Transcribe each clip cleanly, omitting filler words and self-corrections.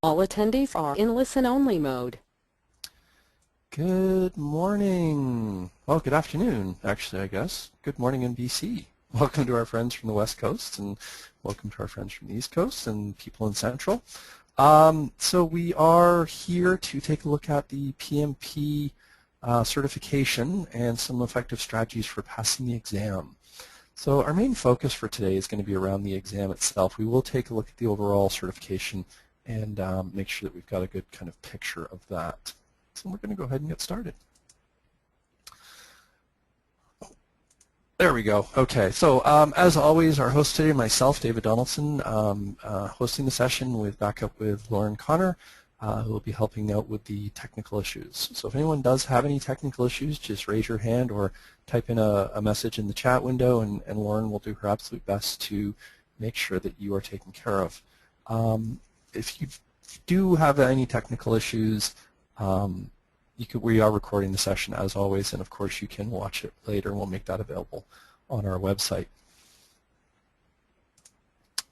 All attendees are in listen-only mode. Good morning. Well, good afternoon, actually, I guess. Good morning in BC. Welcome to our friends from the West Coast, and welcome to our friends from the East Coast and people in Central. So we are here to take a look at the PMP certification and some effective strategies for passing the exam. So our main focus for today is going to be around the exam itself. We will take a look at the overall certification and make sure that we've got a good kind of picture of that. So we're going to go ahead and get started. There we go. Okay, so as always, our host today, myself, David Donaldson, hosting the session with backup with Lauren Connor, who will be helping out with the technical issues. So if anyone does have any technical issues, just raise your hand or type in a message in the chat window, and Lauren will do her absolute best to make sure that you are taken care of. If you do have any technical issues, we are recording the session as always, and of course you can watch it later, and we'll make that available on our website.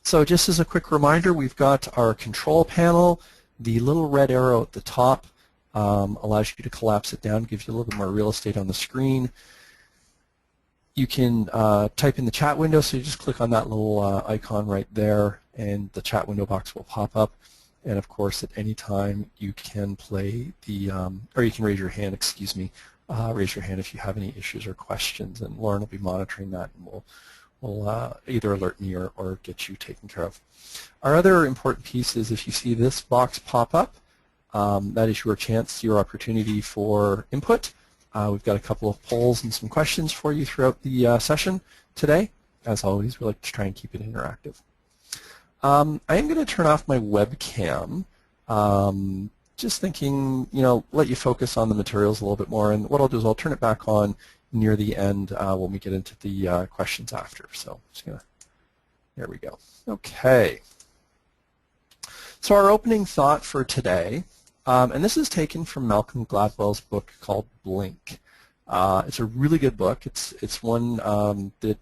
So just as a quick reminder, we've got our control panel. The little red arrow at the top allows you to collapse it down, gives you a little bit more real estate on the screen. You can type in the chat window, so you just click on that little icon right there, and the chat window box will pop up. And of course, at any time you can play the, or you can raise your hand, excuse me, raise your hand if you have any issues or questions, and Lauren will be monitoring that, and we'll either alert me or get you taken care of. Our other important piece is if you see this box pop up, that is your chance, your opportunity for input. We've got a couple of polls and some questions for you throughout the session today. As always, we like to try and keep it interactive. I am going to turn off my webcam, just thinking, let you focus on the materials a little bit more, and what I'll do is I'll turn it back on near the end when we get into the questions after. So just gonna, there we go. Okay. So our opening thought for today, and this is taken from Malcolm Gladwell's book called Blink. It's a really good book. It's one that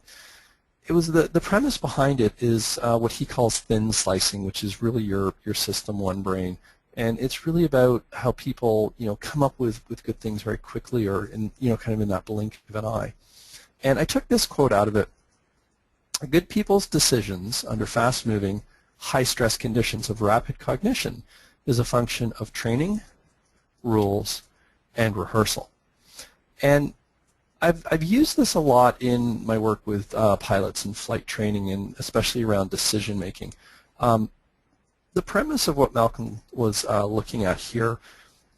it was the premise behind it is what he calls thin slicing, which is really your system one brain, and it's really about how people come up with good things very quickly, or in kind of in that blink of an eye. And I took this quote out of it: "Good people's decisions under fast-moving, high-stress conditions of rapid cognition is a function of training, rules, and rehearsal." And I've used this a lot in my work with pilots and flight training, and especially around decision making. The premise of what Malcolm was looking at here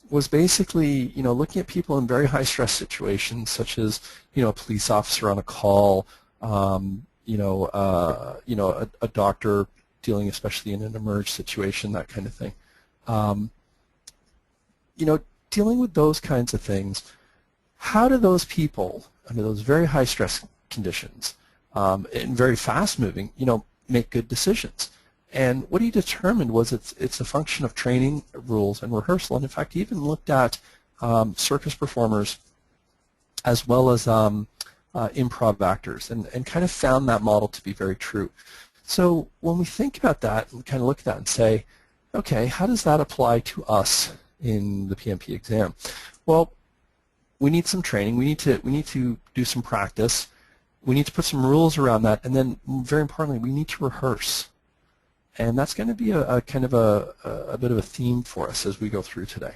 was basically, looking at people in very high stress situations, such as, a police officer on a call, a doctor dealing especially in an emerge situation, that kind of thing. Dealing with those kinds of things. How do those people, under those very high stress conditions, and very fast moving, make good decisions? And what he determined was it's a function of training, rules, and rehearsal. And in fact, he even looked at circus performers as well as improv actors, and kind of found that model to be very true. So when we think about that and kind of look at that and say, okay, how does that apply to us in the PMP exam? Well, we need some training. We need to do some practice. We need to put some rules around that, and then very importantly, we need to rehearse. And that's going to be a kind of a bit of a theme for us as we go through today.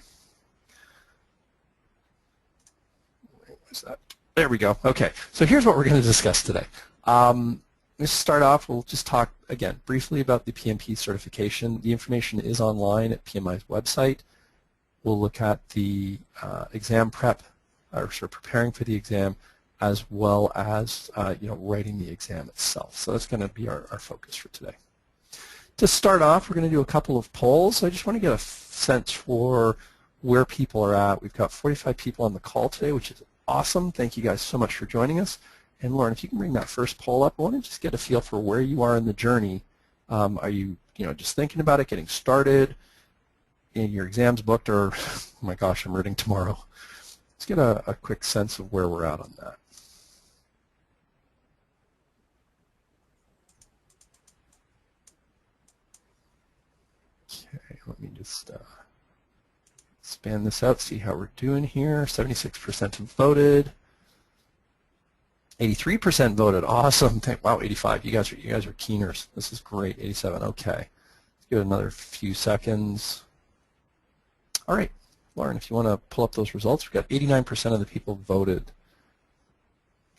Where's that? There we go. Okay, so here's what we're going to discuss today. Let's start off. We'll just talk again briefly about the PMP certification. The information is online at PMI's website. We'll look at the exam prep, or sort of preparing for the exam, as well as writing the exam itself. So that's going to be our focus for today. To start off, we're going to do a couple of polls. I just want to get a sense for where people are at. We've got 45 people on the call today, which is awesome. Thank you guys so much for joining us. And Lauren, if you can bring that first poll up, I want to just get a feel for where you are in the journey. Are you, just thinking about it, getting started, in your exams booked, or oh my gosh, I'm reading tomorrow? Let's get a quick sense of where we're at on that. Okay, Let me just span this out, see how we're doing here. 76% have voted. 83% voted. Awesome. Wow, 85. You guys are keeners. This is great. 87. Okay. Let's give it another few seconds. All right, Lauren, if you want to pull up those results, we've got 89% of the people voted.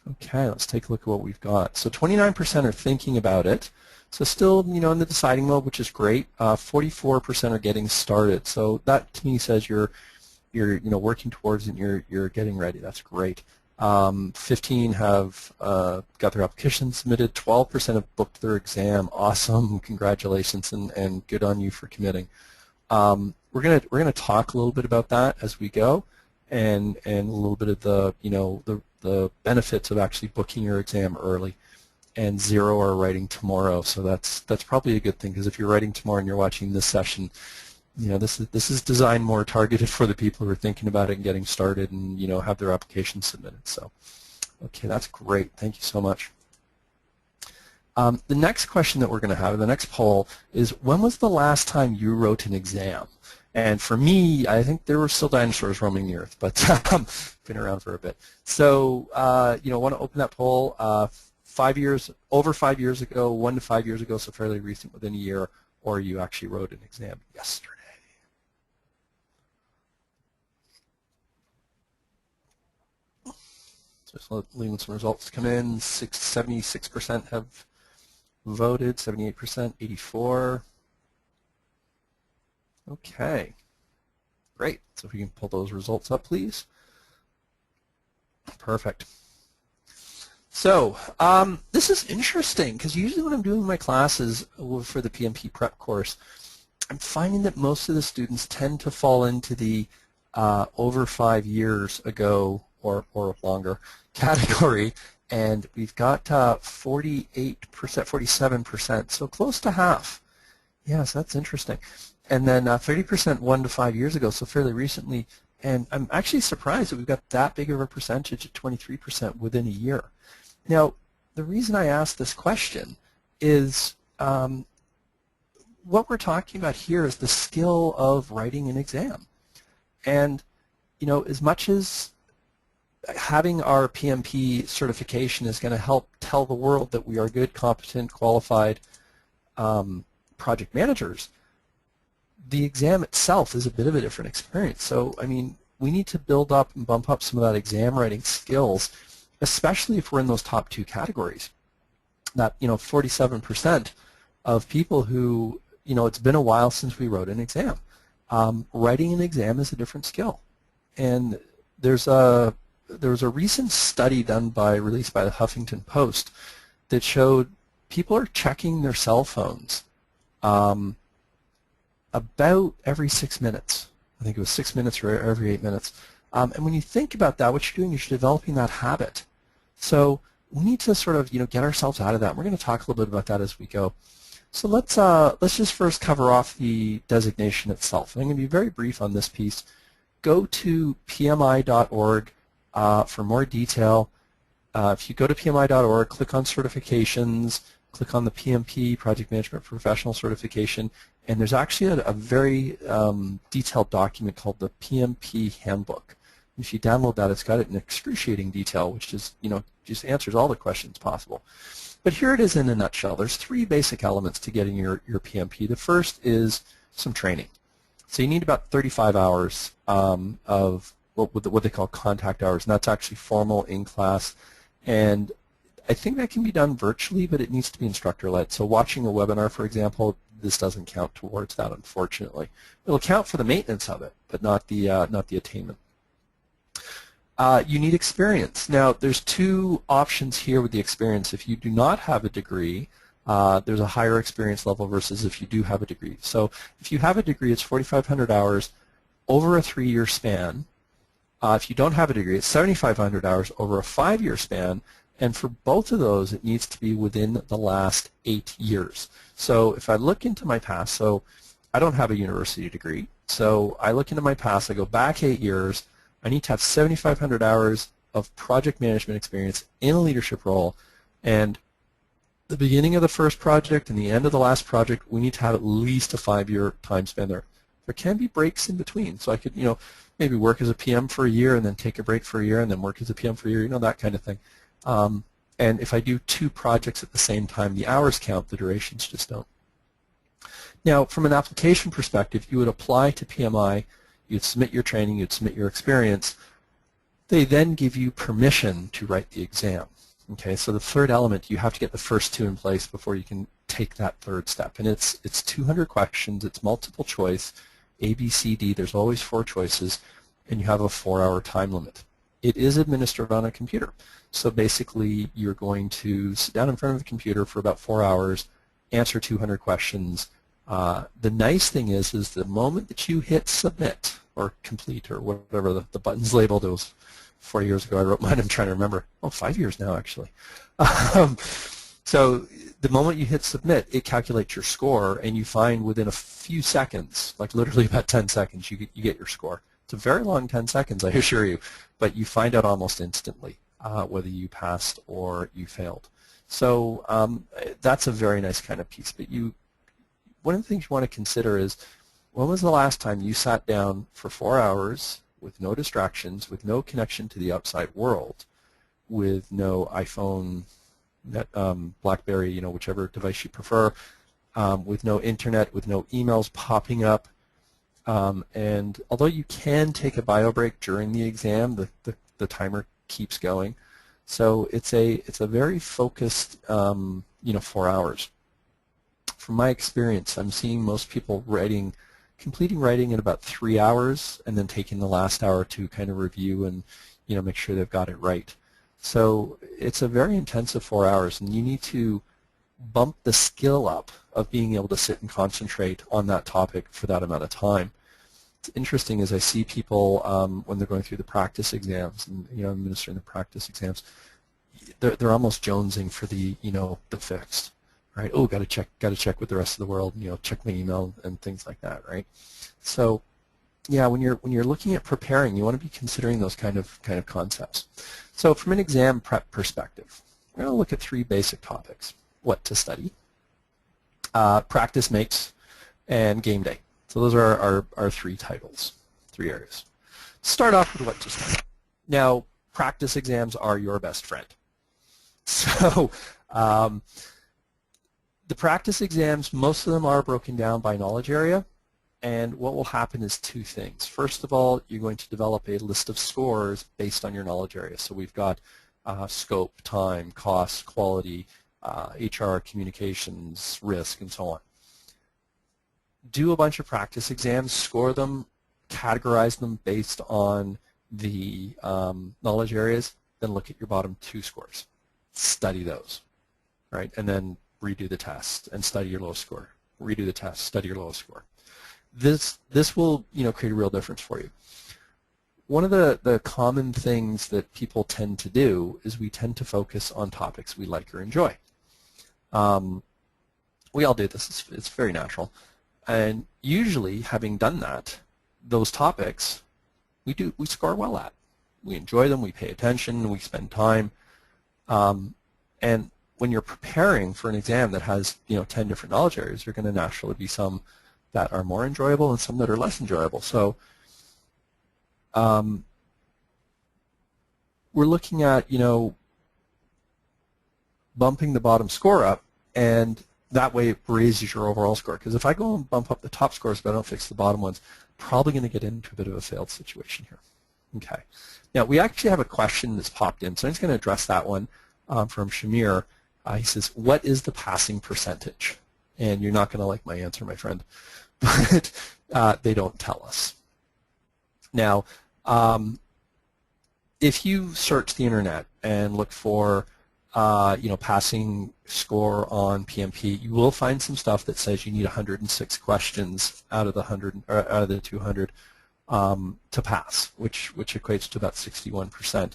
Okay, let's take a look at what we've got. So 29% are thinking about it. So still, in the deciding mode, which is great. 44% are getting started. So that to me says you're working towards it and you're getting ready. That's great. 15 have got their application submitted. 12% have booked their exam. Awesome! Congratulations and good on you for committing. We're gonna talk a little bit about that as we go, and a little bit of the benefits of actually booking your exam early. And 0 are writing tomorrow, so that's probably a good thing, because if you're writing tomorrow and you're watching this session, this is designed more targeted for the people who are thinking about it and getting started and have their application submitted. So, okay, that's great. Thank you so much. The next question that we're going to have, the next poll, is when was the last time you wrote an exam? And for me, I think there were still dinosaurs roaming the earth, but been around for a bit. So, want to open that poll. 5 years, over 5 years ago, 1 to 5 years ago, so fairly recent, within a year, or you actually wrote an exam yesterday. So just leaving some results come in. 76% have voted, 78%, 84. Okay, great. So if we can pull those results up, please. Perfect. So this is interesting, because usually when I'm doing my classes for the PMP prep course, I'm finding that most of the students tend to fall into the over 5 years ago or longer category, and we've got 48%, 47%, so close to half. Yes, that's interesting. And then 30% 1 to 5 years ago, so fairly recently, and I'm actually surprised that we've got that big of a percentage at 23% within a year. Now, the reason I asked this question is what we're talking about here is the skill of writing an exam. And, as much as having our PMP certification is going to help tell the world that we are good, competent, qualified project managers, the exam itself is a bit of a different experience. So, I mean, we need to build up and bump up some of that exam writing skills, especially if we're in those top 2 categories. That 47% of people who it's been a while since we wrote an exam. Writing an exam is a different skill, and there was a recent study released by the Huffington Post that showed people are checking their cell phones about every 6 minutes. I think it was 6 minutes or every 8 minutes. And when you think about that, what you're doing is you're developing that habit. So we need to sort of get ourselves out of that. We're going to talk a little bit about that as we go. So let's just first cover off the designation itself. I'm going to be very brief on this piece. Go to pmi.org for more detail. If you go to pmi.org, click on certifications, click on the PMP, Project Management Professional Certification, and there's actually a very detailed document called the PMP Handbook. If you download that, it's got it in excruciating detail, which is, just answers all the questions possible. But here it is in a nutshell. There's 3 basic elements to getting your PMP. The first is some training. So you need about 35 hours of what they call contact hours, and that's actually formal in class. And I think that can be done virtually, but it needs to be instructor-led. So watching a webinar, for example, this doesn't count towards that, unfortunately. It'll count for the maintenance of it, but not the attainment. You need experience. Now, there's 2 options here with the experience. If you do not have a degree, there's a higher experience level versus if you do have a degree. So if you have a degree, it's 4,500 hours over a 3-year span. If you don't have a degree, it's 7,500 hours over a 5-year span. And for both of those, it needs to be within the last 8 years. So if I look into my past, so I don't have a university degree. So I look into my past, I go back 8 years. I need to have 7,500 hours of project management experience in a leadership role. And the beginning of the first project and the end of the last project, we need to have at least a 5-year time span there. There can be breaks in between. So I could, maybe work as a PM for a year and then take a break for a year and then work as a PM for a year, that kind of thing. And if I do 2 projects at the same time, the hours count, the durations just don't. Now, from an application perspective, you would apply to PMI, you'd submit your training, you'd submit your experience. They then give you permission to write the exam. Okay, so the third element, you have to get the first 2 in place before you can take that third step. And it's 200 questions, it's multiple choice, A, B, C, D, there's always 4 choices, and you have a 4-hour time limit. It is administered on a computer. So basically, you're going to sit down in front of a computer for about 4 hours, answer 200 questions. The nice thing is the moment that you hit submit or complete or whatever the button's labeled, it was 4 years ago I wrote mine, I'm trying to remember. Oh, 5 years now actually. So the moment you hit submit, it calculates your score, and you find within a few seconds, like literally about 10 seconds, you get your score. It's a very long 10 seconds, I assure you, but you find out almost instantly whether you passed or you failed. So that's a very nice kind of piece. But one of the things you want to consider is, when was the last time you sat down for 4 hours with no distractions, with no connection to the outside world, with no iPhone, BlackBerry, whichever device you prefer, with no internet, with no emails popping up. And although you can take a bio break during the exam, the timer keeps going. So it's a very focused 4 hours. From my experience, I'm seeing most people completing writing in about 3 hours, and then taking the last hour to kind of review and make sure they've got it right. So it's a very intensive 4 hours, and you need to bump the skill up of being able to sit and concentrate on that topic for that amount of time. It's interesting as I see people when they're going through the practice exams and administering the practice exams, they're almost jonesing for the the fixed, right? Oh, got to check with the rest of the world, check my email and things like that, right? So yeah, when you're looking at preparing, you want to be considering those kind of concepts. So from an exam prep perspective, we're going to look at 3 basic topics: what to study, practice makes, and game day. So those are our 3 titles, 3 areas. Start off with what to study. Now, practice exams are your best friend. So the practice exams, most of them are broken down by knowledge area. And what will happen is 2 things. First of all, you're going to develop a list of scores based on your knowledge area. So we've got scope, time, cost, quality, HR, communications, risk, and so on. Do a bunch of practice exams, score them, categorize them based on the knowledge areas, then look at your bottom 2 scores. Study those, right? And then redo the test and study your lowest score. Redo the test, study your lowest score. This will create a real difference for you. One of the common things that people tend to do is we tend to focus on topics we like or enjoy. We all do this. It's very natural. And usually, having done that, those topics we score well at. We enjoy them, we pay attention, we spend time. And when you're preparing for an exam that has 10 different knowledge areas, there are going to naturally be some that are more enjoyable and some that are less enjoyable. So we're looking at bumping the bottom score up, and that way it raises your overall score. Because if I go and bump up the top scores but I don't fix the bottom ones, probably going to get into a bit of a failed situation here. Okay. Now we actually have a question that's popped in, so I'm just going to address that one from Shamir. He says, what is the passing percentage? And you're not going to like my answer, my friend, but they don't tell us. Now, if you search the internet and look for passing score on PMP, you will find some stuff that says you need 106 questions out of the 200 to pass, which equates to about 61%.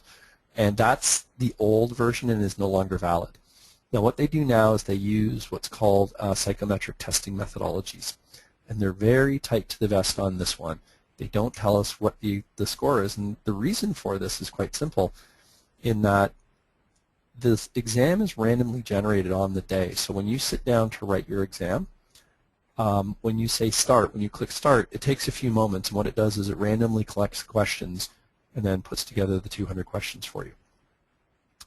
And that's the old version and is no longer valid. Now, what they do now is they use what's called psychometric testing methodologies, and they're very tight to the vest on this one. They don't tell us what the score is, and the reason for this is quite simple, in that this exam is randomly generated on the day. So when you sit down to write your exam, when you say start, when you click start, it takes a few moments, and what it does is it randomly collects questions and then puts together the 200 questions for you.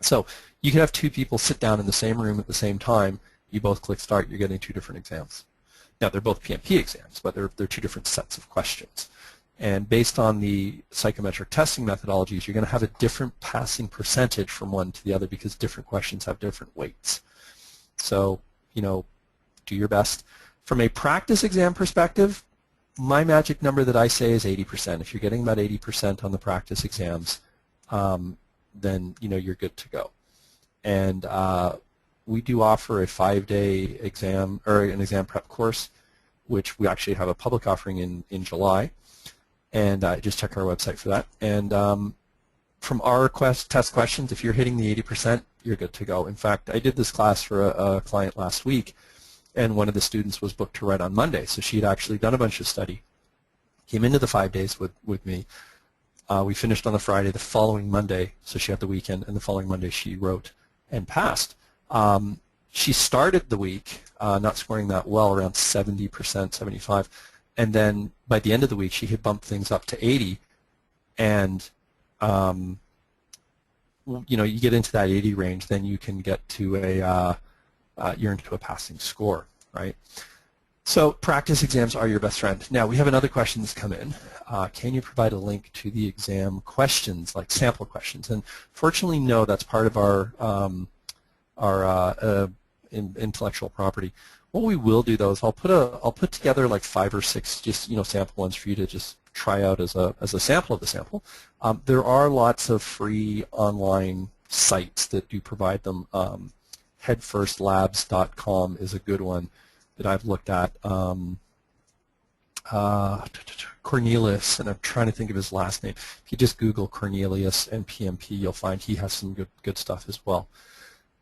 So you can have two people sit down in the same room at the same time, you both click start, you're getting two different exams. Now they're both PMP exams, but they're two different sets of questions. And based on the psychometric testing methodologies, you're going to have a different passing percentage from one to the other because different questions have different weights. So, you know, do your best. From a practice exam perspective, my magic number that I say is 80%. If you're getting about 80% on the practice exams, then you know you're good to go. And we do offer a 5-day exam or an exam prep course, which we actually have a public offering in July. And just check our website for that. And from our test questions, if you're hitting the 80%, you're good to go. In fact, I did this class for a client last week, and one of the students was booked to write on Monday. So she had actually done a bunch of study, came into the 5 days with me. We finished on the Friday. The following Monday, so she had the weekend, and the following Monday she wrote and passed. She started the week not scoring that well, around 70%, 75. And then by the end of the week, she had bumped things up to 80, and you know, you get into that 80 range, then you can get to you're into a passing score, right? So practice exams are your best friend. Now we have another question that's come in. Can you provide a link to the exam questions, like sample questions? And fortunately, no, that's part of our intellectual property. What we will do though is I'll put together like 5 or 6 just sample ones for you to just try out as a sample of the sample. There are lots of free online sites that do provide them. Headfirstlabs.com is a good one that I've looked at. Cornelius, and I'm trying to think of his last name. If you just Google Cornelius and PMP, you'll find he has some good stuff as well.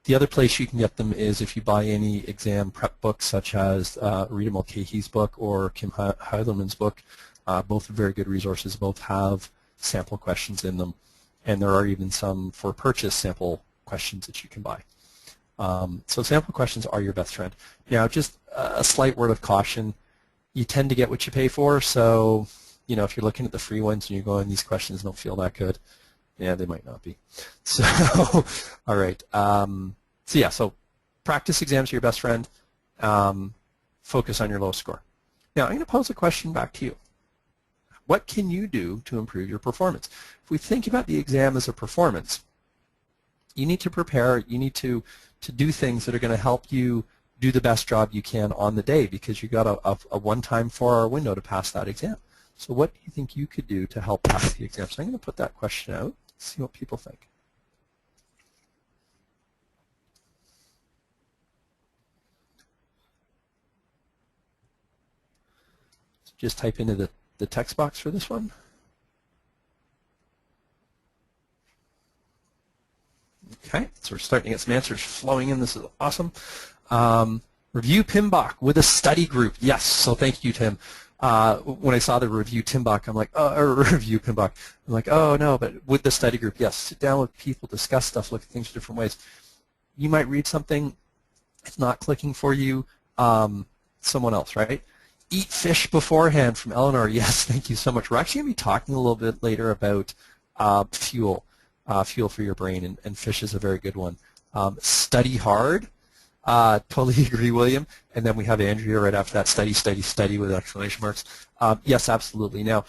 The other place you can get them is if you buy any exam prep books, such as Rita Mulcahy's book or Kim Heilerman's book. Both are very good resources. Both have sample questions in them, and there are even some for purchase sample questions that you can buy. So sample questions are your best friend. Now, just a slight word of caution. You tend to get what you pay for, so if you're looking at the free ones and you're going, these questions don't feel that good, yeah, they might not be. So, all right. So practice exams are your best friend. Focus on your low score. Now, I'm going to pose a question back to you. What can you do to improve your performance? If we think about the exam as a performance, you need to prepare, you need to do things that are going to help you do the best job you can on the day, because you've got a one-time 4-hour window to pass that exam. So what do you think you could do to help pass the exam? So I'm going to put that question out, see what people think. So just type into the text box for this one. Okay, so we're starting to get some answers flowing in. This is awesome. Review PMBOK with a study group. Yes, so thank you, Tim. When I saw the review PMBOK, I'm like, oh, or review PMBOK. I'm like, oh no, but with the study group, yes, sit down with people, discuss stuff, look at things different ways. You might read something, it's not clicking for you, someone else, right? Eat fish beforehand from Eleanor. Yes, thank you so much. We're actually going to be talking a little bit later about fuel for your brain, and fish is a very good one. Study hard. Totally agree, William. And then we have Andrea right after that. Study, study, study with exclamation marks. Yes, absolutely. Now,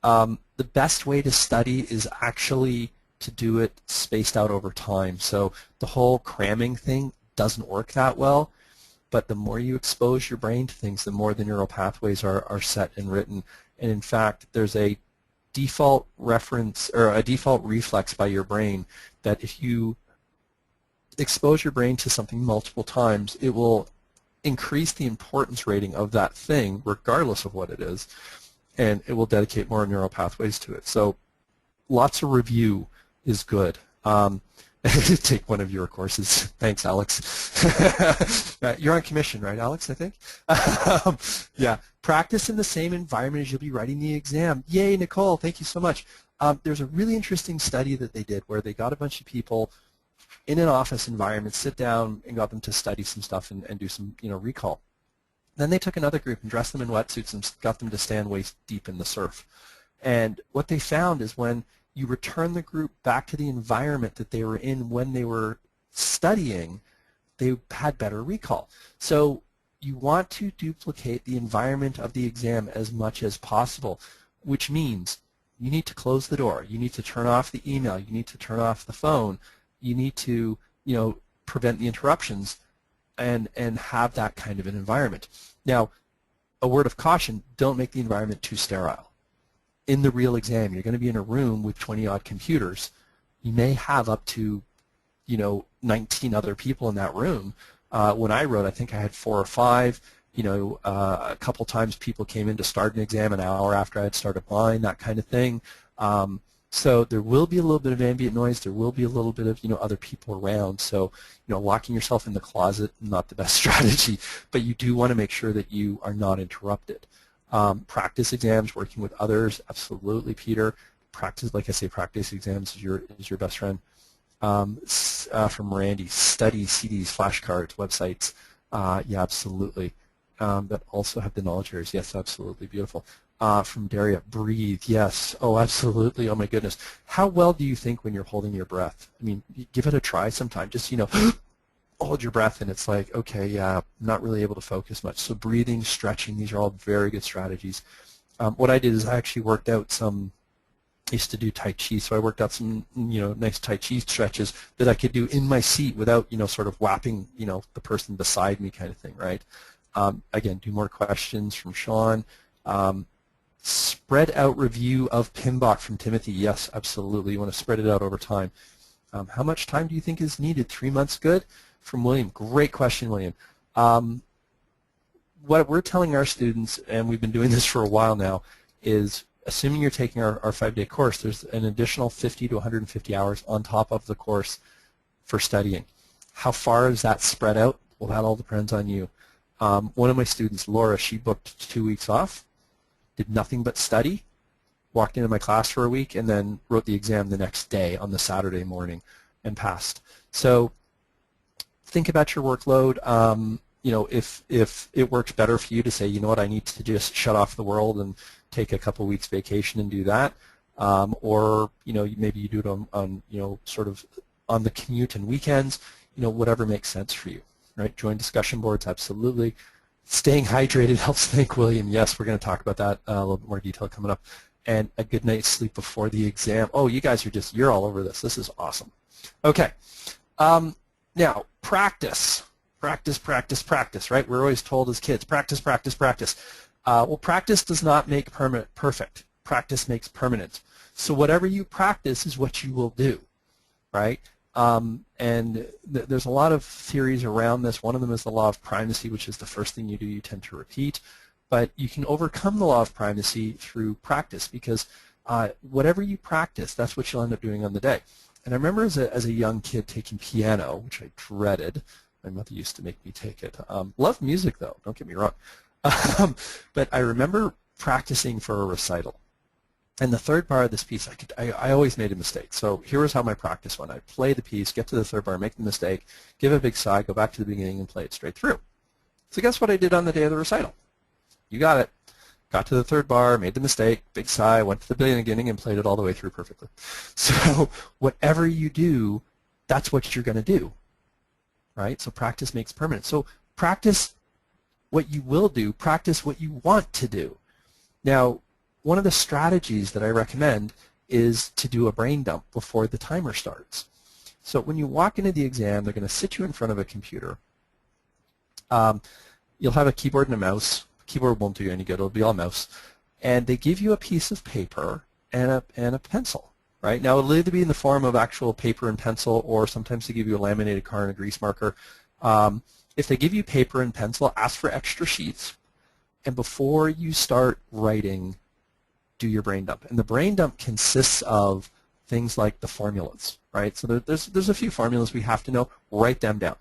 the best way to study is actually to do it spaced out over time. So the whole cramming thing doesn't work that well. But the more you expose your brain to things, the more the neural pathways are set and written. And in fact, there's a default reference or a default reflex by your brain that if you expose your brain to something multiple times, it will increase the importance rating of that thing regardless of what it is, and it will dedicate more neural pathways to it. So lots of review is good. Take one of your courses. Thanks, Alex. You're on commission, right, Alex, I think? Yeah. Practice in the same environment as you'll be writing the exam. Yay, Nicole. Thank you so much. There's a really interesting study that they did where they got a bunch of people in an office environment, sit down, and got them to study some stuff and do some recall. Then they took another group and dressed them in wetsuits and got them to stand waist deep in the surf. And what they found is when you return the group back to the environment that they were in when they were studying, they had better recall. So you want to duplicate the environment of the exam as much as possible, which means you need to close the door. You need to turn off the email. You need to turn off the phone. You need to, prevent the interruptions and have that kind of an environment. Now, a word of caution, don't make the environment too sterile. In the real exam, you're going to be in a room with 20-odd computers. You may have up to, 19 other people in that room. When I wrote, I think I had 4 or 5. A couple times people came in to start an exam an hour after I had started mine, that kind of thing. So there will be a little bit of ambient noise. There will be a little bit of, other people around. So, locking yourself in the closet, not the best strategy, but you do want to make sure that you are not interrupted. Practice exams, working with others, absolutely, Peter. Practice, like I say, practice exams is your best friend. From Randy, study CDs, flashcards, websites. Yeah, absolutely. That also have the knowledge areas. Yes, absolutely, beautiful. From Daria, breathe. Yes. Oh, absolutely. Oh my goodness. How well do you think when you're holding your breath? I mean, give it a try sometime. Just hold your breath, and it's like, okay, yeah, I'm not really able to focus much. So breathing, stretching, these are all very good strategies. What I did is I actually worked out some. I used to do Tai Chi, so I worked out some, nice Tai Chi stretches that I could do in my seat without, sort of whapping, the person beside me kind of thing, right? Again, do more questions from Sean. Spread out review of PMBOK from Timothy. Yes, absolutely. You want to spread it out over time. How much time do you think is needed? 3 months good? From William. Great question, William. What we're telling our students, and we've been doing this for a while now, is assuming you're taking our 5-day course, there's an additional 50 to 150 hours on top of the course for studying. How far is that spread out? Well, that all depends on you. One of my students, Laura, she booked 2 weeks off, did nothing but study, walked into my class for a week, and then wrote the exam the next day on the Saturday morning and passed. So think about your workload. If it works better for you to say, I need to just shut off the world and take a couple weeks vacation and do that, or maybe you do it on sort of on the commute and weekends, whatever makes sense for you, right? Join discussion boards, absolutely. Staying hydrated helps, think, William. Yes, we're going to talk about that a little bit more detail coming up. And a good night's sleep before the exam. Oh, you guys you're all over this. This is awesome. Okay. Now, practice. Practice, practice, practice, right? We're always told as kids, practice, practice, practice. Well, practice does not make perfect. Practice makes permanent. So whatever you practice is what you will do, right? And there's a lot of theories around this. One of them is the law of primacy, which is the first thing you do, you tend to repeat. But you can overcome the law of primacy through practice, because whatever you practice, that's what you'll end up doing on the day. And I remember as a young kid taking piano, which I dreaded. My mother used to make me take it. Love music, though, don't get me wrong. But I remember practicing for a recital. And the third bar of this piece, I always made a mistake. So here was how my practice went. I'd play the piece, get to the third bar, make the mistake, give a big sigh, go back to the beginning and play it straight through. So guess what I did on the day of the recital? You got it. Got to the third bar, made the mistake, big sigh, went to the beginning and played it all the way through perfectly. So whatever you do, that's what you're going to do, right? So practice makes permanent. So practice what you will do, practice what you want to do. Now, one of the strategies that I recommend is to do a brain dump before the timer starts. So when you walk into the exam, they're going to sit you in front of a computer. You'll have a keyboard and a mouse. Keyboard won't do you any good. It'll be all mouse. And they give you a piece of paper and a pencil, right? Now, it'll either be in the form of actual paper and pencil, or sometimes they give you a laminated card and a grease marker. If they give you paper and pencil, ask for extra sheets. And before you start writing, do your brain dump. And the brain dump consists of things like the formulas, right? So there's a few formulas we have to know. Write them down,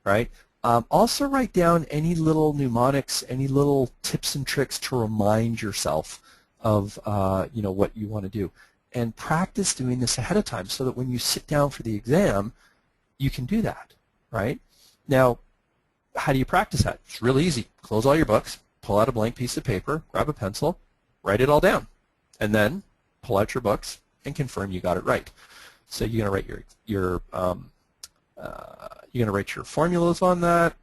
right? Also write down any little mnemonics, any little tips and tricks to remind yourself of what you want to do. And practice doing this ahead of time so that when you sit down for the exam, you can do that, right? Now, how do you practice that? It's really easy. Close all your books, pull out a blank piece of paper, grab a pencil, write it all down, and then pull out your books and confirm you got it right. So you're going to write you're going to write your formulas on that.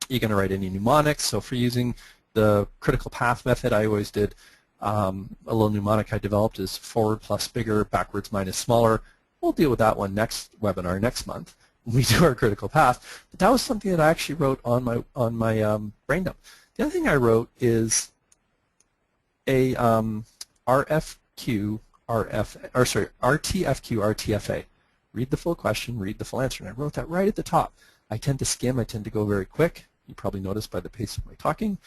You're going to write any mnemonics. So for using the critical path method, I always did a little mnemonic I developed is forward plus bigger, backwards minus smaller. We'll deal with that one next webinar next month when we do our critical path. But that was something that I actually wrote on my brain dump. The other thing I wrote is a RTFQ, RTFA. Read the full question, read the full answer. And I wrote that right at the top. I tend to skim, I tend to go very quick. You probably noticed by the pace of my talking.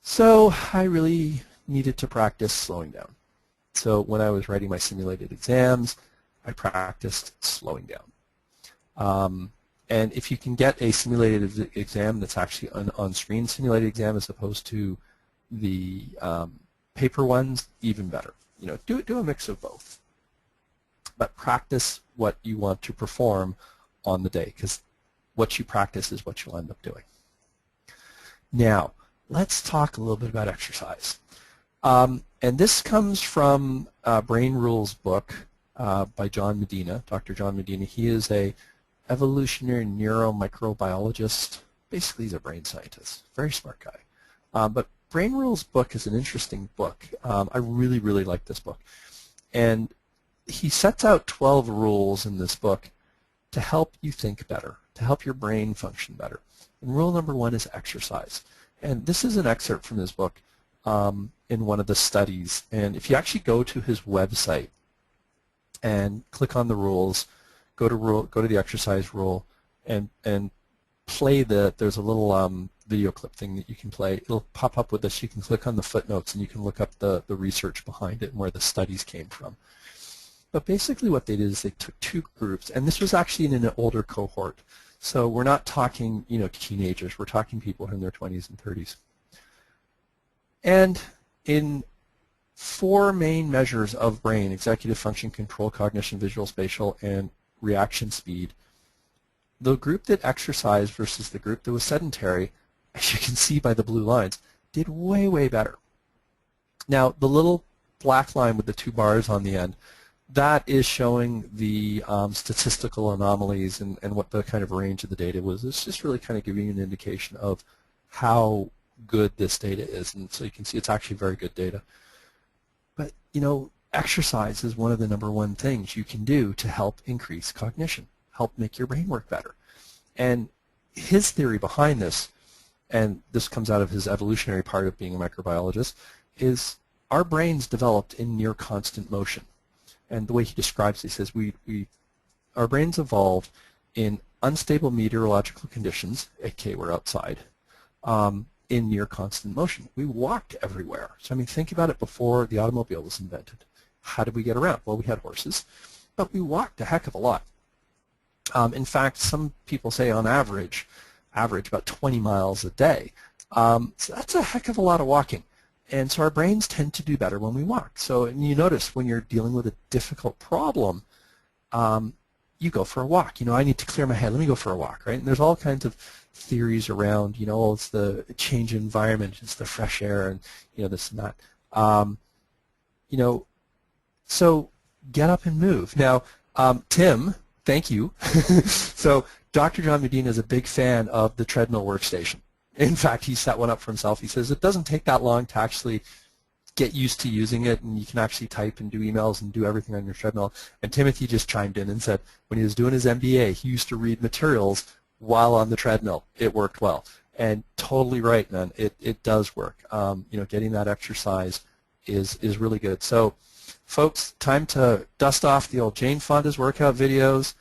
So I really needed to practice slowing down. So when I was writing my simulated exams, I practiced slowing down. And if you can get a simulated exam that's actually an on-screen simulated exam as opposed to the paper ones, even better. You know, do a mix of both. But practice what you want to perform on the day, because what you practice is what you'll end up doing. Now, let's talk a little bit about exercise. And this comes from Brain Rules book by John Medina, Dr. John Medina. He is a evolutionary neuromicrobiologist. Basically, he's a brain scientist. Very smart guy. But Brain Rules book is an interesting book. I really, really like this book. And he sets out 12 rules in this book to help you think better, to help your brain function better. And rule number 1 is exercise. And this is an excerpt from his book in one of the studies. And if you actually go to his website and click on the rules, go to the exercise rule, and play there's a little video clip thing that you can play. It'll pop up with this. You can click on the footnotes and you can look up the research behind it and where the studies came from. But basically what they did is they took 2 groups, and this was actually in an older cohort. So we're not talking, you know, teenagers. We're talking people in their 20s and 30s. And in 4 main measures of brain, executive function, control, cognition, visual, spatial, and reaction speed, the group that exercised versus the group that was sedentary, as you can see by the blue lines, did way, way better. Now, the little black line with the 2 bars on the end, that is showing the statistical anomalies and what the kind of range of the data was. It's just really kind of giving you an indication of how good this data is. And so you can see it's actually very good data. But, you know, exercise is one of the #1 things you can do to help increase cognition, help make your brain work better. And his theory behind this, and this comes out of his evolutionary part of being a microbiologist, is our brains developed in near constant motion. And the way he describes it, he says our brains evolved in unstable meteorological conditions, aka we're outside, in near constant motion. We walked everywhere. So I mean, think about it before the automobile was invented. How did we get around? Well, we had horses, but we walked a heck of a lot. In fact, some people say on average about 20 miles a day. So that's a heck of a lot of walking. And so our brains tend to do better when we walk. So and you notice when you're dealing with a difficult problem, you go for a walk. You know, I need to clear my head. Let me go for a walk, right? And there's all kinds of theories around, you know, it's the change in environment, it's the fresh air, and, you know, this and that. You know, so get up and move. Now, Tim, thank you. So Dr. John Medina is a big fan of the treadmill workstation. In fact, he set one up for himself. He says it doesn't take that long to actually get used to using it, and you can actually type and do emails and do everything on your treadmill. And Timothy just chimed in and said when he was doing his MBA, he used to read materials while on the treadmill. It worked well. And totally right, man. It does work. You know, getting that exercise is really good. So, folks, time to dust off the old Jane Fonda's workout videos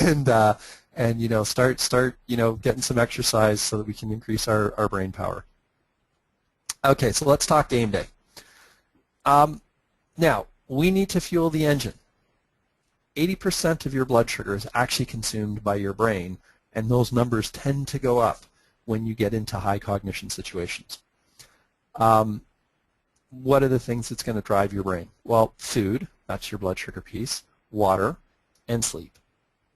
and you know, start you know, getting some exercise so that we can increase our brain power. Okay, so let's talk game day. Now, we need to fuel the engine. 80% of your blood sugar is actually consumed by your brain, and those numbers tend to go up when you get into high cognition situations. What are the things that's going to drive your brain? Well, food, that's your blood sugar piece, water, and sleep.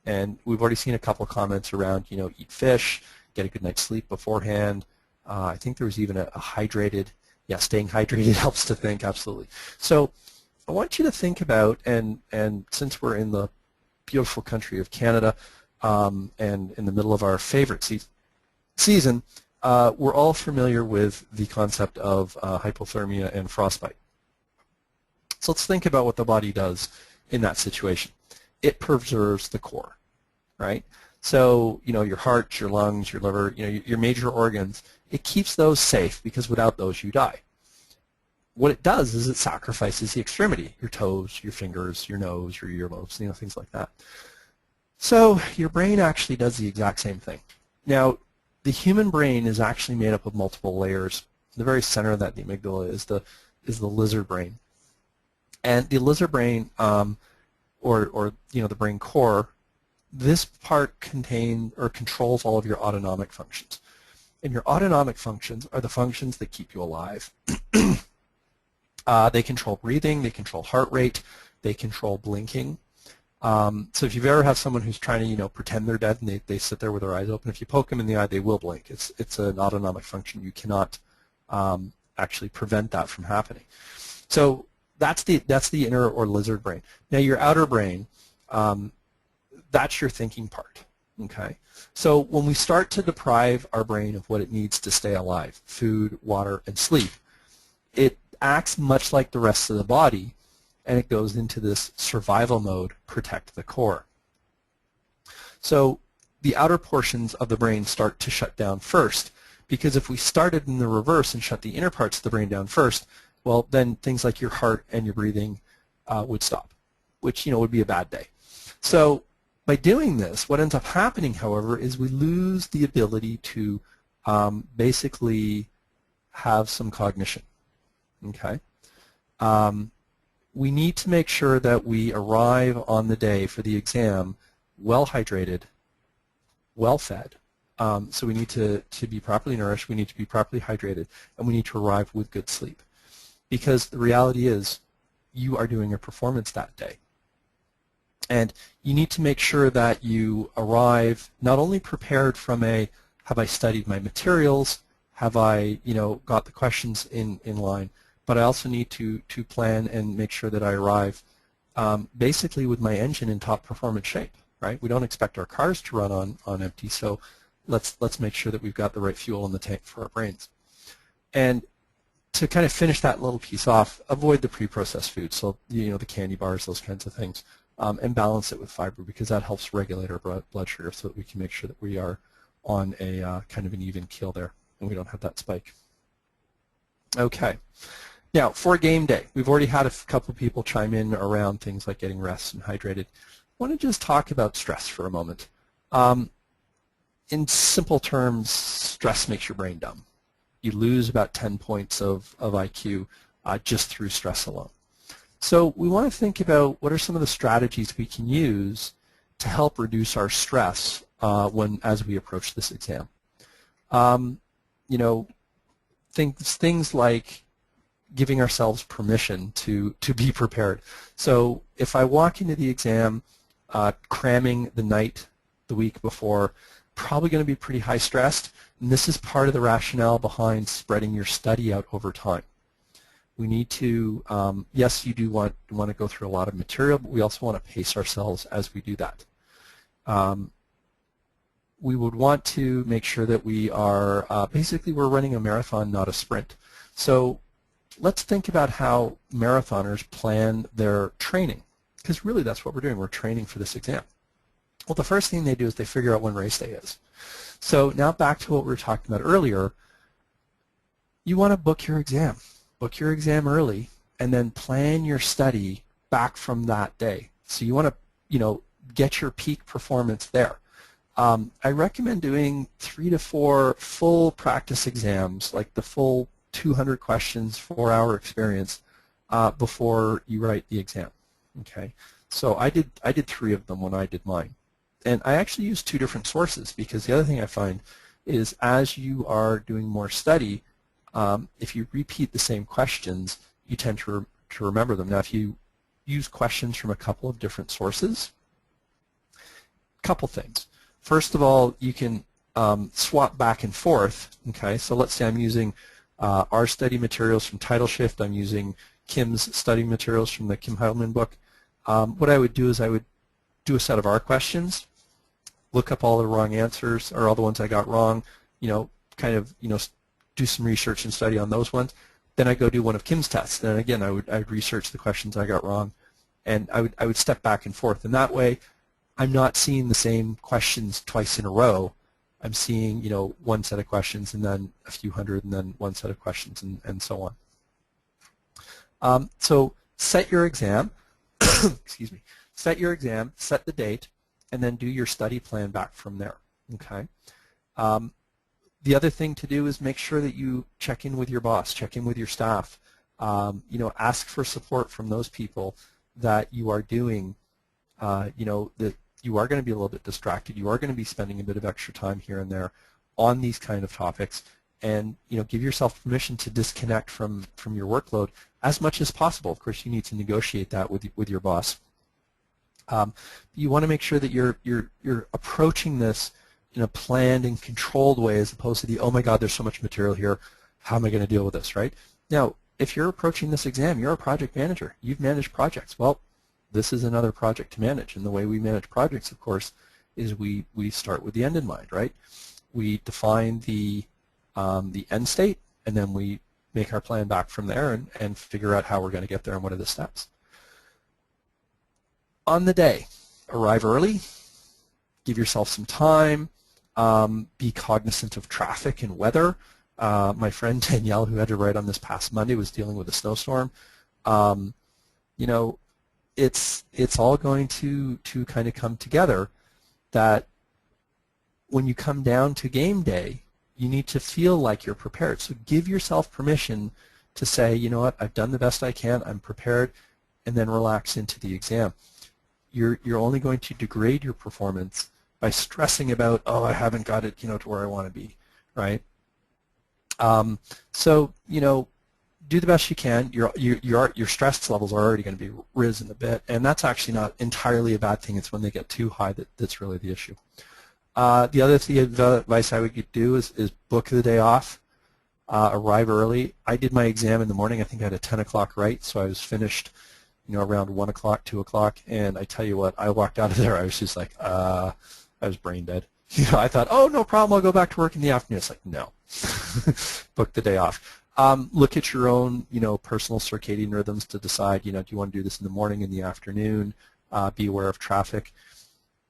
And we've already seen a couple comments around, you know, eat fish, get a good night's sleep beforehand. I think there was even a hydrated, yeah, staying hydrated helps to think, absolutely. So I want you to think about, and since we're in the beautiful country of Canada and in the middle of our favorite season, we're all familiar with the concept of hypothermia and frostbite. So let's think about what the body does in that situation. It preserves the core, right? So, your heart, your lungs, your liver, your major organs, it keeps those safe because without those you die. What it does is it sacrifices the extremity, your toes, your fingers, your nose, your earlobes, things like that. So your brain actually does the exact same thing. Now, the human brain is actually made up of multiple layers. The very center of that, the amygdala, is the lizard brain. And the lizard brain, or the brain core, this part controls all of your autonomic functions. And your autonomic functions are the functions that keep you alive. They control breathing, they control heart rate, they control blinking. So if you've ever had someone who's trying to, pretend they're dead and they sit there with their eyes open, if you poke them in the eye, they will blink. It's an autonomic function. You cannot actually prevent that from happening. So that's the inner or lizard brain. Now your outer brain, that's your thinking part. Okay. So when we start to deprive our brain of what it needs to stay alive, food, water, and sleep, it acts much like the rest of the body, and it goes into this survival mode, protect the core. So the outer portions of the brain start to shut down first, because if we started in the reverse and shut the inner parts of the brain down first, well, then things like your heart and your breathing would stop, which would be a bad day. So by doing this, what ends up happening, however, is we lose the ability to basically have some cognition. Okay. We need to make sure that we arrive on the day for the exam well hydrated, well fed. So we need to be properly nourished, we need to be properly hydrated, and we need to arrive with good sleep. Because the reality is you are doing a performance that day. And you need to make sure that you arrive not only prepared from a, have I studied my materials, have I got the questions in line, but I also need to plan and make sure that I arrive basically with my engine in top performance shape, right? We don't expect our cars to run on empty, so let's make sure that we've got the right fuel in the tank for our brains. And to kind of finish that little piece off, avoid the pre-processed food, so the candy bars, those kinds of things, and balance it with fiber, because that helps regulate our blood sugar so that we can make sure that we are on a kind of an even keel there and we don't have that spike. Okay. Now, for game day, we've already had a couple people chime in around things like getting rest and hydrated. I want to just talk about stress for a moment. In simple terms, stress makes your brain dumb. You lose about 10 points of IQ just through stress alone. So we want to think about what are some of the strategies we can use to help reduce our stress as we approach this exam. Things like giving ourselves permission to be prepared. So if I walk into the exam cramming the week before, probably going to be pretty high stressed, and this is part of the rationale behind spreading your study out over time. We need to, yes, you do want to go through a lot of material, but we also want to pace ourselves as we do that. We would want to make sure that we are, basically we're running a marathon, not a sprint. So let's think about how marathoners plan their training, because really that's what we're doing. We're training for this exam. Well, the first thing they do is they figure out when race day is. So now back to what we were talking about earlier, you want to book your exam. Book your exam early and then plan your study back from that day. So you want to, get your peak performance there. I recommend doing 3 to 4 full practice exams, like the full 200 questions, 4-hour experience before you write the exam. Okay, so I did 3 of them when I did mine, and I actually used 2 different sources, because the other thing I find is as you are doing more study, if you repeat the same questions, you tend to remember them. Now, if you use questions from a couple of different sources, couple things. First of all, you can swap back and forth. Okay, so let's say I'm using our study materials from TidalShift. I'm using Kim's study materials from the Kim Heidelman book. What I would do is I would do a set of our questions, look up all the wrong answers or all the ones I got wrong, kind of, do some research and study on those ones. Then I go do one of Kim's tests, and again I would research the questions I got wrong, and I would step back and forth, and that way I'm not seeing the same questions twice in a row. I'm seeing one set of questions and then a few hundred and then one set of questions and so on. So set your exam, excuse me, set your exam, set the date, and then do your study plan back from there. Okay. The other thing to do is make sure that you check in with your boss, check in with your staff. Ask for support from those people that you are doing, that you are going to be a little bit distracted. You are going to be spending a bit of extra time here and there on these kind of topics, and give yourself permission to disconnect from your workload as much as possible. Of course, you need to negotiate that with your boss. You want to make sure that you're approaching this in a planned and controlled way, as opposed to the, oh my God, there's so much material here, how am I going to deal with this, right? Now, if you're approaching this exam, you're a project manager. You've managed projects. Well, this is another project to manage, and the way we manage projects, of course, is we start with the end in mind, right? We define the end state, and then we make our plan back from there and figure out how we're going to get there and what are the steps. On the day, arrive early, give yourself some time, be cognizant of traffic and weather. My friend Danielle, who had to write on this past Monday, was dealing with a snowstorm. It's all going to kind of come together that when you come down to game day, you need to feel like you're prepared. So give yourself permission to say, you know what, I've done the best I can, I'm prepared, and then relax into the exam. You're only going to degrade your performance by stressing about, oh, I haven't got it, to where I want to be, right? So, do the best you can. Your stress levels are already going to be risen a bit, and that's actually not entirely a bad thing. It's when they get too high that's really the issue. The other advice I would do is book the day off, arrive early. I did my exam in the morning. I think I had a 10 o'clock right, so I was finished around 1 o'clock, 2 o'clock, and I tell you what, I walked out of there, I was just like, I was brain dead. I thought, oh, no problem, I'll go back to work in the afternoon. It's like, no. Book the day off. Look at your own, personal circadian rhythms to decide, do you want to do this in the morning, in the afternoon, be aware of traffic.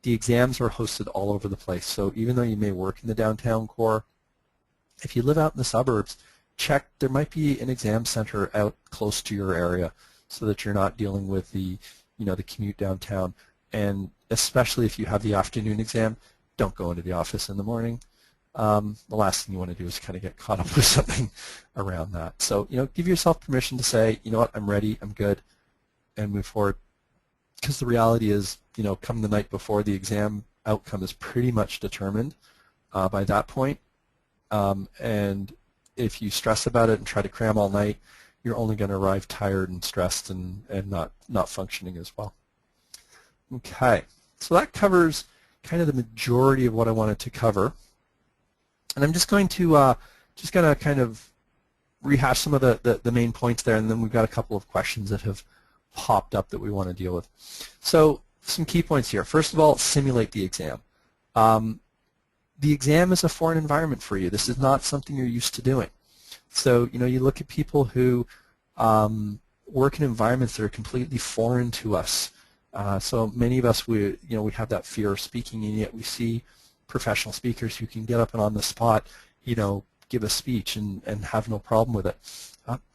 The exams are hosted all over the place, so even though you may work in the downtown core, if you live out in the suburbs, check, there might be an exam center out close to your area so that you're not dealing with the, the commute downtown. And especially if you have the afternoon exam, don't go into the office in the morning. The last thing you want to do is kind of get caught up with something around that. So, give yourself permission to say, you know what, I'm ready, I'm good, and move forward. Because the reality is, come the night before, the exam outcome is pretty much determined by that point. And if you stress about it and try to cram all night, you're only going to arrive tired and stressed and not functioning as well. Okay, so that covers kind of the majority of what I wanted to cover. And I'm just going to kind of rehash some of the main points there, and then we've got a couple of questions that have popped up that we want to deal with. So some key points here. First of all, simulate the exam. The exam is a foreign environment for you. This is not something you're used to doing. So, you look at people who work in environments that are completely foreign to us. So many of us, we have that fear of speaking, and yet we see professional speakers who can get up and on the spot, give a speech and have no problem with it.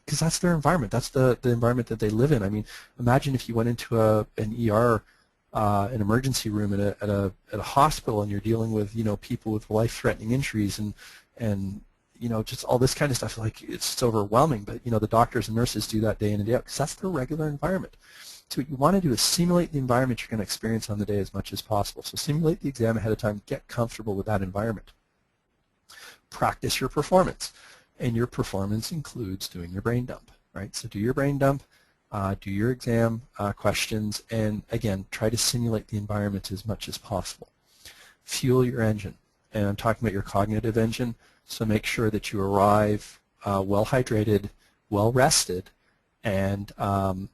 Because that's their environment. That's the environment that they live in. I mean, imagine if you went into an ER, an emergency room at a hospital, and you're dealing with people with life-threatening injuries and just all this kind of stuff. Like, it's overwhelming, but the doctors and nurses do that day in and day out because that's their regular environment. So what you want to do is simulate the environment you're going to experience on the day as much as possible. So simulate the exam ahead of time. Get comfortable with that environment. Practice your performance, and your performance includes doing your brain dump. Right? So do your brain dump, do your exam questions, and again, try to simulate the environment as much as possible. Fuel your engine. and I'm talking about your cognitive engine. So make sure that you arrive well hydrated, well rested, and and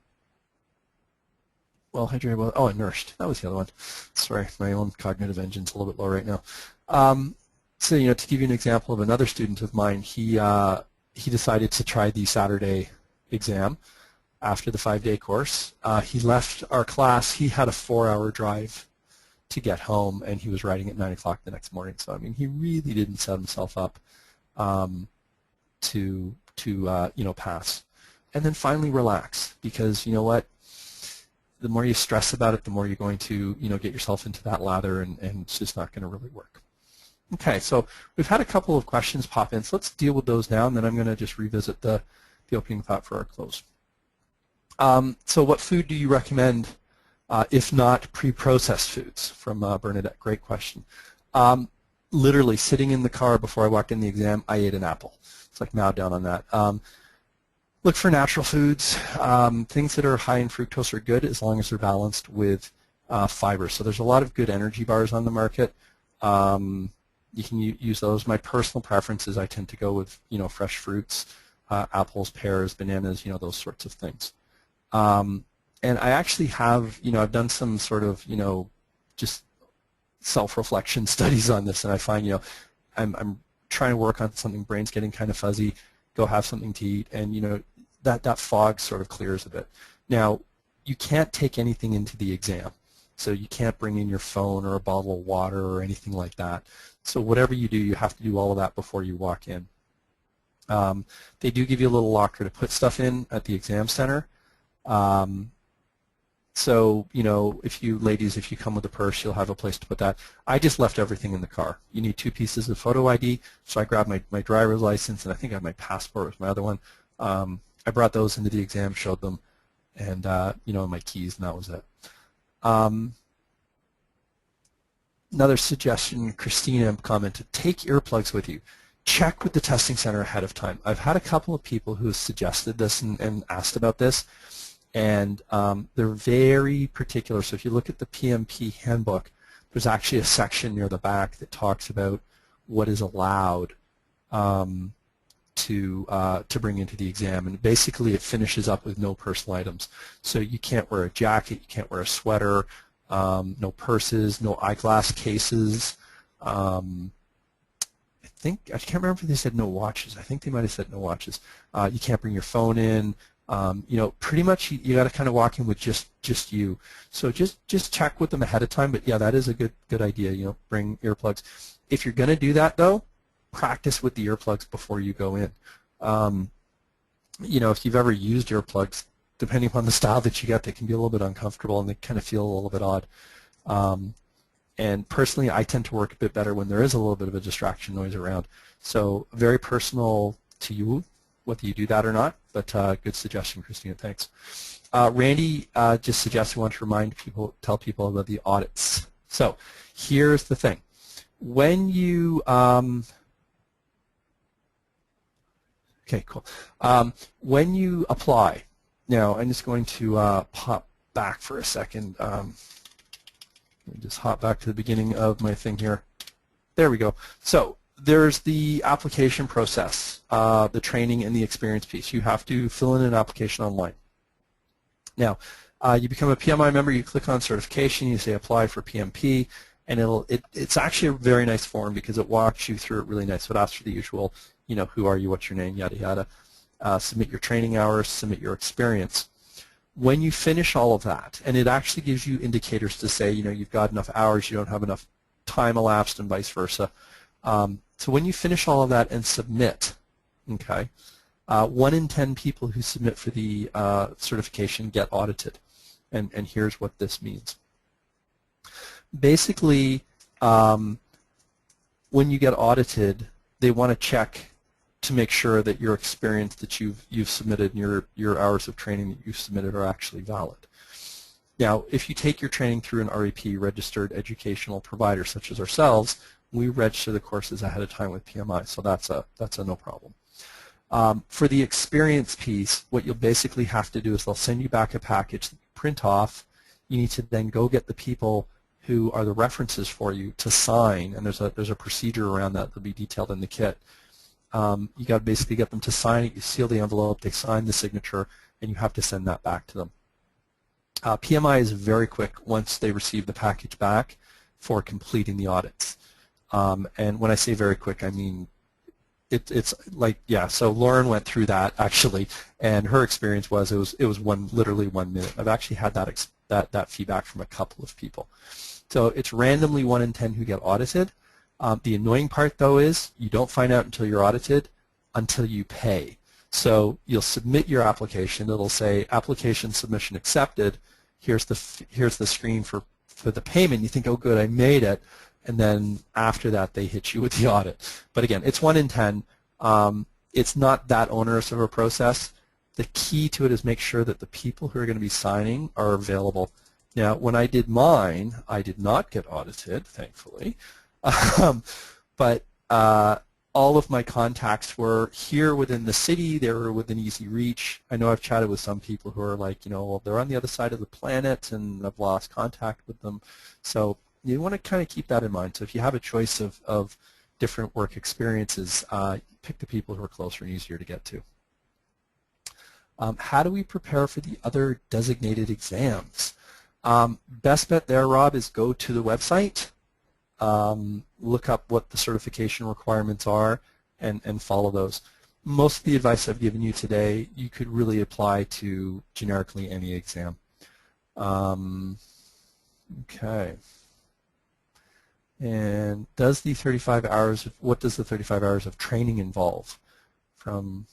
nourished. That was the other one. Sorry, my own cognitive engine's a little bit low right now. So to give you an example of another student of mine, he decided to try the Saturday exam after the 5-day course. He left our class. He had a 4-hour drive to get home, and he was riding at 9 o'clock the next morning. So I mean, he really didn't set himself up to pass. And then finally, relax, because you know what? The more you stress about it, the more you're going to get yourself into that lather, and it's just not going to really work. Okay, so we've had a couple of questions pop in, so let's deal with those now, and then I'm going to just revisit the opening thought for our close. So what food do you recommend, if not pre-processed foods? From Bernadette, great question. Literally, sitting in the car before I walked in the exam, I ate an apple. It's like mowed down on that. Look for natural foods. Things that are high in fructose are good as long as they're balanced with fiber. So there's a lot of good energy bars on the market. You can use those. My personal preference is I tend to go with fresh fruits, apples, pears, bananas, those sorts of things. And I actually have I've done some sort of just self-reflection studies on this, and I find I'm trying to work on something, brain's getting kind of fuzzy, go have something to eat, and that fog sort of clears a bit. Now, you can't take anything into the exam, so you can't bring in your phone or a bottle of water or anything like that. So whatever you do, you have to do all of that before you walk in. They do give you a little locker to put stuff in at the exam center. So if you come with a purse, you'll have a place to put that. I just left everything in the car. You need 2 pieces of photo ID, so I grabbed my driver's license, and I think I have my passport was my other one. I brought those into the exam, showed them, and my keys, and that was it. Another suggestion, Christina commented, take earplugs with you. Check with the testing center ahead of time. I've had a couple of people who have suggested this and asked about this, and they're very particular. So if you look at the PMP handbook, there's actually a section near the back that talks about what is allowed to bring into the exam, and basically it finishes up with no personal items. So you can't wear a jacket, you can't wear a sweater, no purses, no eyeglass cases. I can't remember if they said no watches. I think they might have said no watches. You can't bring your phone in. Pretty much you got to kind of walk in with just you. So just check with them ahead of time. But yeah, that is a good idea. Bring earplugs. If you're going to do that though, practice with the earplugs before you go in. If you've ever used earplugs, depending upon the style that you get, they can be a little bit uncomfortable and they kind of feel a little bit odd. And personally, I tend to work a bit better when there is a little bit of a distraction noise around. So very personal to you, whether you do that or not, but good suggestion, Christina, thanks. Randy just suggested, I want to tell people about the audits. So here's the thing. When you, okay, cool. When you apply, now I'm just going to pop back for a second. Let me just hop back to the beginning of my thing here. There we go. So there's the application process, the training and the experience piece. You have to fill in an application online. Now, you become a PMI member, you click on certification, you say apply for PMP, and it's actually a very nice form because it walks you through it really nice. So it asks for the usual, who are you, what's your name, yada, yada. Submit your training hours, submit your experience. When you finish all of that, and it actually gives you indicators to say, you've got enough hours, you don't have enough time elapsed, and vice versa. So when you finish all of that and submit, okay, 1 in 10 people who submit for the certification get audited, and here's what this means. Basically, when you get audited, they want to check to make sure that your experience that you've submitted and your hours of training that you've submitted are actually valid. Now, if you take your training through an REP, registered educational provider such as ourselves, we register the courses ahead of time with PMI, so that's a no problem. For the experience piece, what you'll basically have to do is they'll send you back a package that you print off. You need to then go get the people who are the references for you to sign, and there's a procedure around that that'll be detailed in the kit. You got to basically get them to sign it, you seal the envelope, they sign the signature, and you have to send that back to them. PMI is very quick once they receive the package back for completing the audits. And when I say very quick, I mean it's like, yeah, so Lauren went through that actually, and her experience was it was literally 1 minute. I've actually had that feedback from a couple of people. So it's randomly 1 in 10 who get audited. The annoying part, though, is you don't find out until you're audited until you pay. So you'll submit your application. It'll say application submission accepted. Here's the screen for the payment. You think, oh, good, I made it. And then after that, they hit you with the audit. But again, it's 1 in 10. It's not that onerous of a process. The key to it is make sure that the people who are going to be signing are available. Now, when I did mine, I did not get audited, thankfully. But all of my contacts were here within the city. They were within easy reach. I know I've chatted with some people who are like, well, they're on the other side of the planet and I've lost contact with them. So you want to kind of keep that in mind. So if you have a choice of different work experiences, pick the people who are closer and easier to get to. How do we prepare for the other designated exams? Best bet there, Rob, is go to the website. Look up what the certification requirements are and follow those. Most of the advice I've given you today, you could really apply to generically any exam. Okay. And does the 35 hours, what does the 35 hours of training involve? From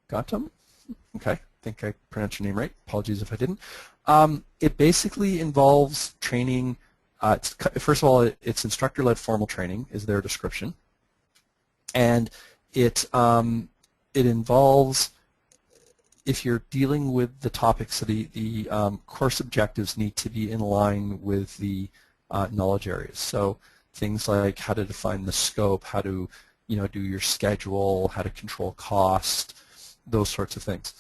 Gautam? Okay, I think I pronounced your name right. Apologies if I didn't. It basically involves training. First of all, it's instructor-led formal training is their description, and it involves, if you're dealing with the topics, so the course objectives need to be in line with the knowledge areas. So things like how to define the scope, how to do your schedule, how to control cost, those sorts of things.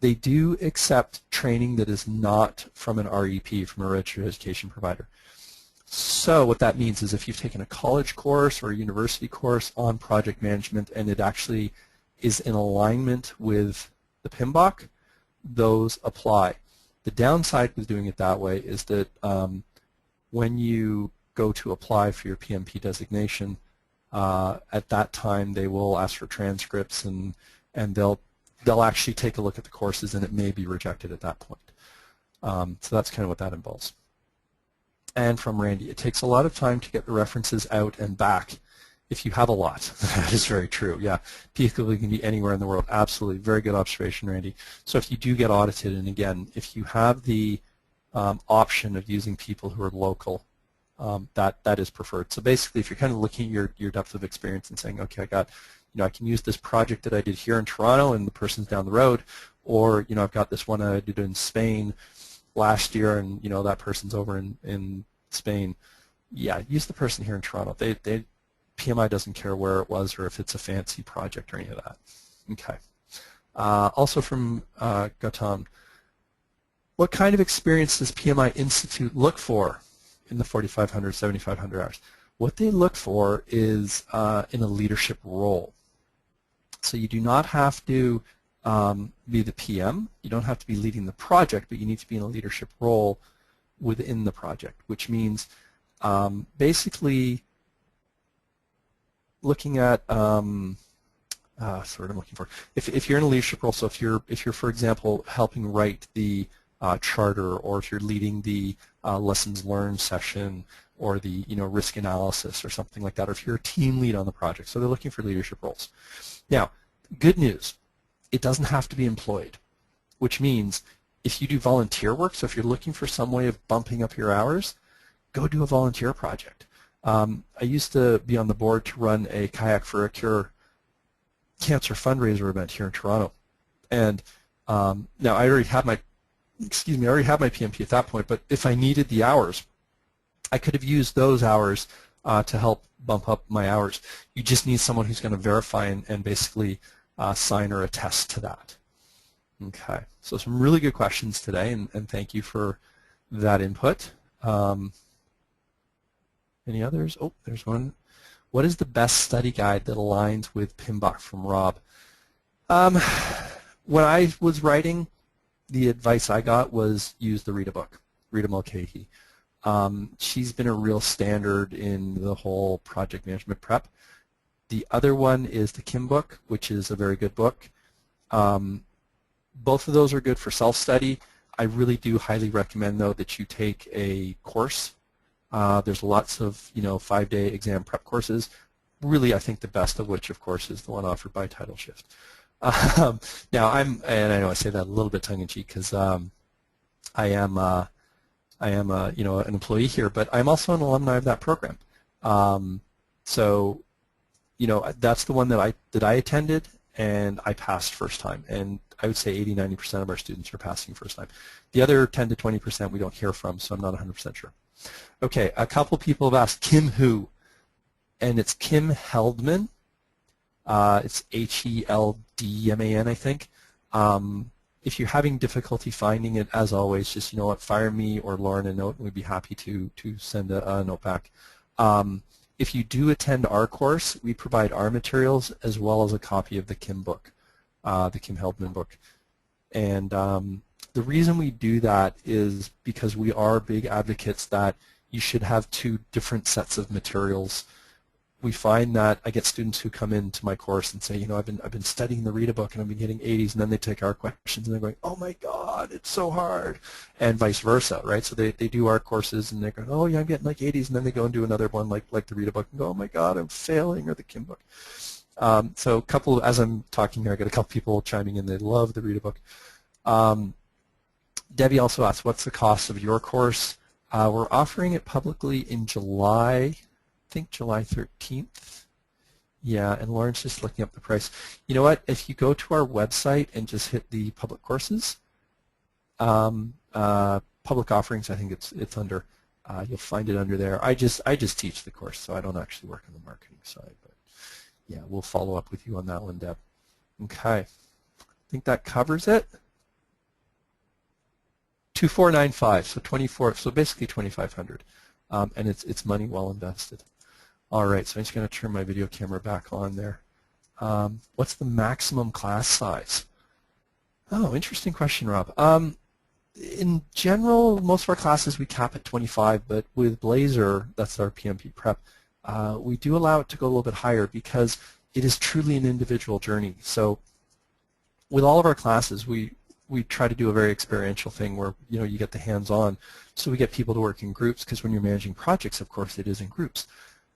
They do accept training that is not from an REP, from a registered education provider. So what that means is if you've taken a college course or a university course on project management and it actually is in alignment with the PMBOK, those apply. The downside with doing it that way is that when you go to apply for your PMP designation, at that time they will ask for transcripts and they'll actually take a look at the courses and it may be rejected at that point. So that's kind of what that involves. And from Randy, it takes a lot of time to get the references out and back if you have a lot. That is very true, yeah. People can be anywhere in the world. Absolutely, very good observation, Randy. So if you do get audited, and again, if you have the option of using people who are local, that is preferred. So basically, if you're kind of looking at your depth of experience and saying, okay, I can use this project that I did here in Toronto and the person's down the road, or I've got this one I did in Spain last year and that person's over in Spain. Yeah, use the person here in Toronto. PMI doesn't care where it was or if it's a fancy project or any of that. Okay. Also from Gautam, what kind of experience does PMI Institute look for in the 4,500, 7,500 hours? What they look for is in a leadership role. So you do not have to be the PM. You don't have to be leading the project, but you need to be in a leadership role within the project, which means basically looking at what I'm looking for. If you're in a leadership role, so if you're for example helping write the charter, or if you're leading the lessons learned session, or the risk analysis or something like that, or if you're a team lead on the project. So they're looking for leadership roles. Now, good news, it doesn't have to be employed, which means if you do volunteer work, so if you're looking for some way of bumping up your hours, go do a volunteer project. I used to be on the board to run a Kayak for a Cure cancer fundraiser event here in Toronto, and now I already had my PMP at that point, but if I needed the hours, I could have used those hours to help bump up my hours. You just need someone who's going to verify and basically sign or attest to that. Okay, so some really good questions today, and thank you for that input. Any others? Oh, there's one. What is the best study guide that aligns with PMBOK from Rob? When I was writing, the advice I got was use the Rita book, Rita Mulcahy. She's been a real standard in the whole project management prep. The other one is the Kim book, which is a very good book. Both of those are good for self-study. I really do highly recommend, though, that you take a course. There's lots of 5-day exam prep courses. Really, I think the best of which, of course, is the one offered by TidalShift. Now, and I know I say that a little bit tongue-in-cheek because I am an employee here, but I'm also an alumni of that program. So, that's the one that I attended, and I passed first time. And I would say 80–90% of our students are passing first time. The other 10 to 20% we don't hear from, so I'm not 100% sure. Okay, a couple people have asked Kim who, and it's Kim Heldman. It's Heldman, I think. If you're having difficulty finding it, as always, just fire me or Lauren a note, and we'd be happy to send a note back. If you do attend our course, we provide our materials as well as a copy of the Kim book, the Kim Heldman book. And the reason we do that is because we are big advocates that you should have 2 different sets of materials. We find that I get students who come into my course and say, I've been studying the Rita book and I've been getting 80s, and then they take our questions and they're going, oh my God, it's so hard, and vice versa, right? So they do our courses and they're going, oh yeah, I'm getting like 80s, and then they go and do another one like the Rita book and go, oh my God, I'm failing, or the Kim book. So a couple, as I'm talking here, I got a couple people chiming in. They love the Rita book. Debbie also asked, what's the cost of your course? We're offering it publicly in July. I think July 13th. Yeah, and Lauren's just looking up the price. You know what? If you go to our website and just hit the public courses, public offerings, I think it's under. You'll find it under there. I just teach the course, so I don't actually work on the marketing side. But yeah, we'll follow up with you on that one, Deb. Okay, I think that covers it. 2495, so 24, so basically 2,500, and it's money well invested. All right, so I'm just going to turn my video camera back on there. What's the maximum class size? Oh, interesting question, Rob. In general, most of our classes we cap at 25, but with Blazer, that's our PMP prep, we do allow it to go a little bit higher because it is truly an individual journey. So with all of our classes, we try to do a very experiential thing where you get the hands-on. So we get people to work in groups, because when you're managing projects, of course, it is in groups.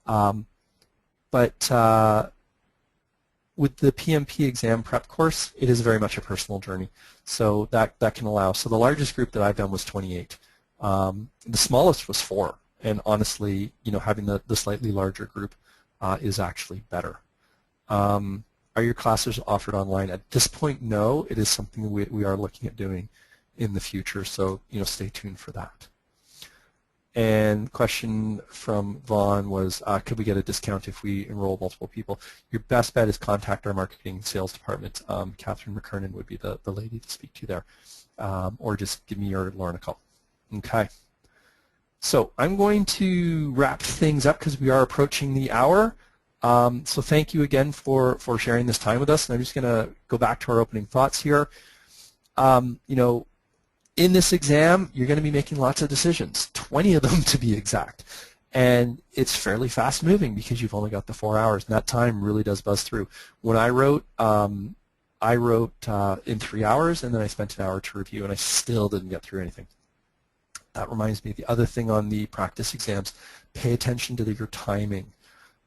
But with the PMP exam prep course, it is very much a personal journey. So that can allow. So the largest group that I've done was 28. The smallest was 4. And honestly, having the slightly larger group is actually better. Are your classes offered online? At this point, no. It is something we are looking at doing in the future, so stay tuned for that. And question from Vaughn was, could we get a discount if we enroll multiple people? Your best bet is contact our marketing sales department. Catherine McKernan would be the lady to speak to there, or just give me or Lauren a call. Okay. So I'm going to wrap things up because we are approaching the hour. So thank you again for sharing this time with us. And I'm just going to go back to our opening thoughts here. In this exam, you're going to be making lots of decisions, 20 of them to be exact. And it's fairly fast moving because you've only got the 4 hours, and that time really does buzz through. When I wrote in 3 hours, and then I spent an hour to review, and I still didn't get through anything. That reminds me of the other thing on the practice exams. Pay attention to your timing.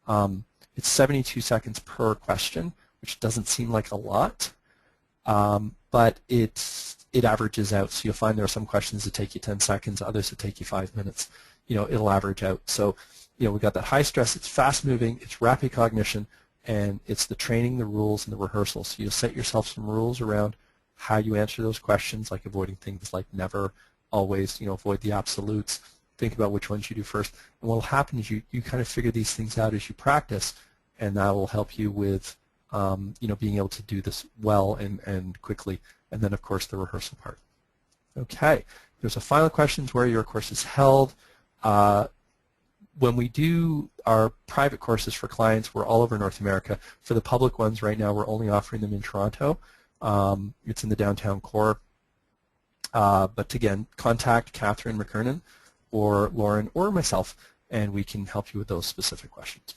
It's 72 seconds per question, which doesn't seem like a lot, but it averages out. So you'll find there are some questions that take you 10 seconds, others that take you 5 minutes. It'll average out. So, we've got that high stress, it's fast moving, it's rapid cognition, and it's the training, the rules, and the rehearsal. So you'll set yourself some rules around how you answer those questions, like avoiding things like never, always, avoid the absolutes. Think about which ones you do first. And what will happen is you kind of figure these things out as you practice, and that will help you with being able to do this well and quickly. And then, of course, the rehearsal part. Okay. There's a final question, where your course is held. When we do our private courses for clients, we're all over North America. For the public ones right now, we're only offering them in Toronto. It's in the downtown core. But again, contact Catherine McKernan or Lauren or myself, and we can help you with those specific questions.